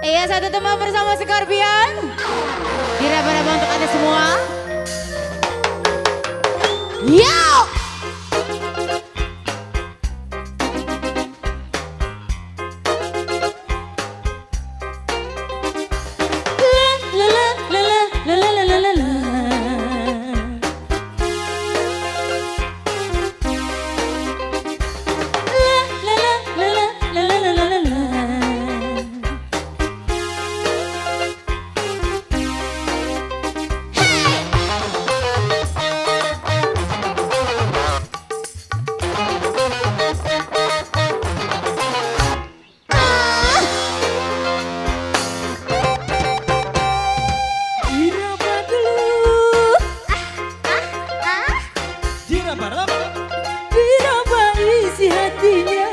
Iya, satu teman bersama Scorpion. Diraba-raba untuk Anda semua. Yo! Diraba isi hatinya,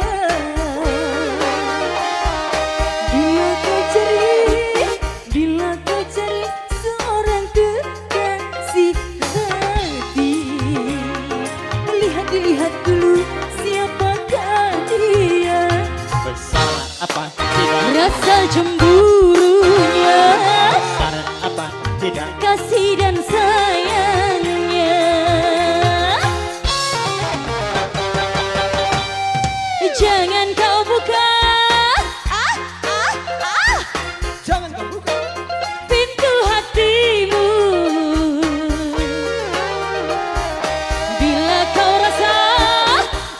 bila kau cari seorang kekasih hati, lihat dulu siapakah dia. Besar apa tidak? Rasa cemburunya, Besar apa tidak? kasih dan sayangnya. Jangan kau buka, Jangan kau buka. pintu hatimu.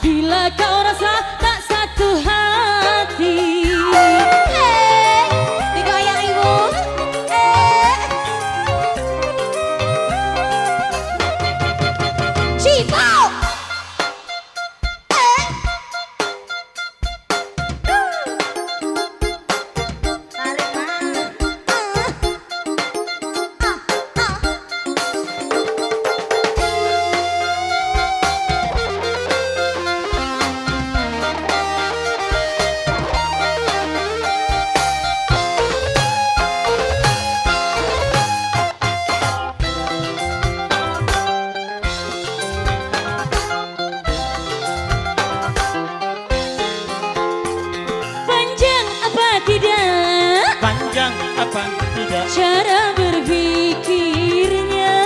Bila kau rasa tak satu hati. Digoyang ibu. Cipau. Panjang apa tidak Panjang apa tidak? cara berpikirnya,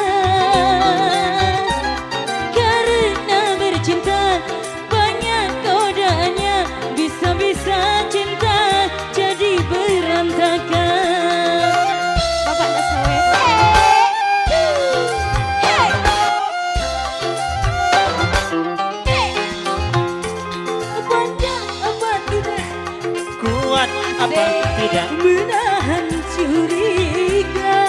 karena bercinta banyak godaannya, bisa-bisa cinta jadi berantakan. Bapak tak sawit. Panjang apa tidak Kuat apa tidak? menahan curiga,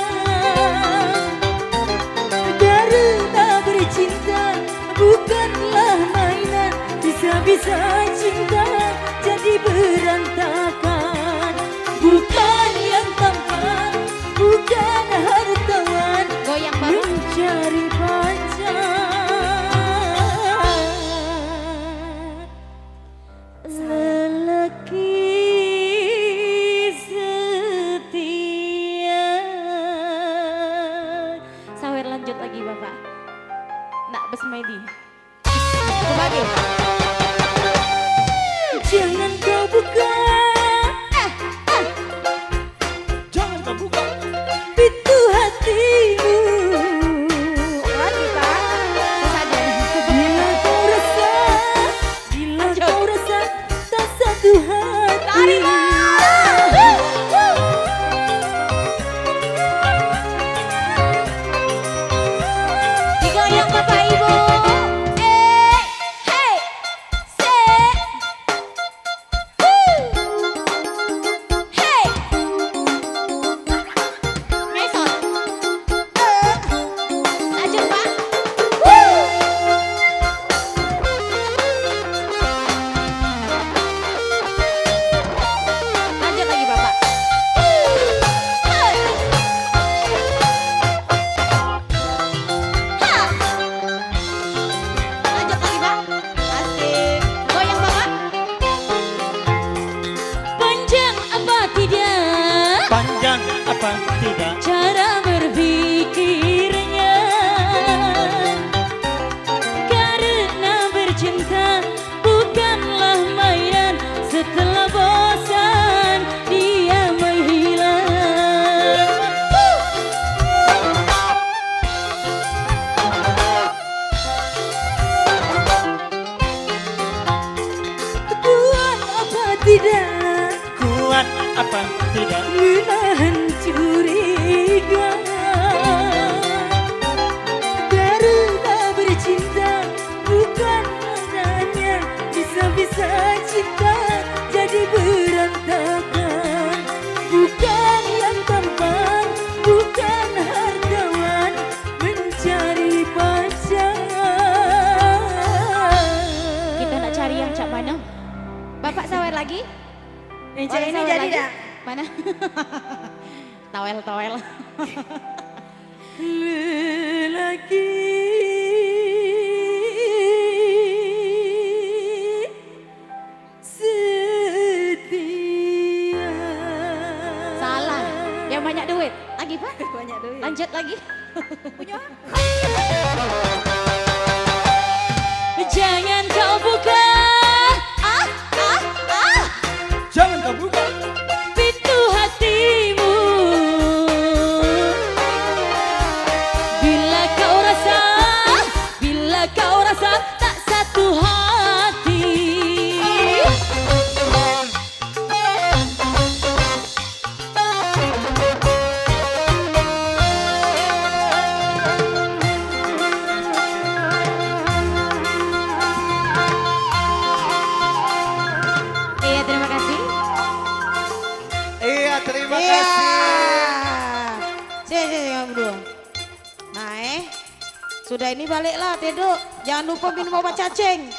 karena bercinta bukanlah mainan, bisa-bisa cinta jadi berantakan. Bukan yang tampan, bukan hartawan, Goyang baru. mencari pacar. Lelaki setia. Sawer lanjut lagi Bapak. Nak besmedi. Kembali. Ini Ada ini sawat jadi lagi? dah. Mana? Towel. Lelaki setia. Salah. Yang banyak duit. Lagi Pak? Banyak duit. Lanjut lagi. Jangan kau buka Jangan kau buka pintu hatimu. Bila kau rasa tak satu hati. Iya, terima kasih. Iya terima Iya. kasih Sini kamu dulu. Nah sudah ini baliklah Tedo. Jangan lupa minum obat cacing.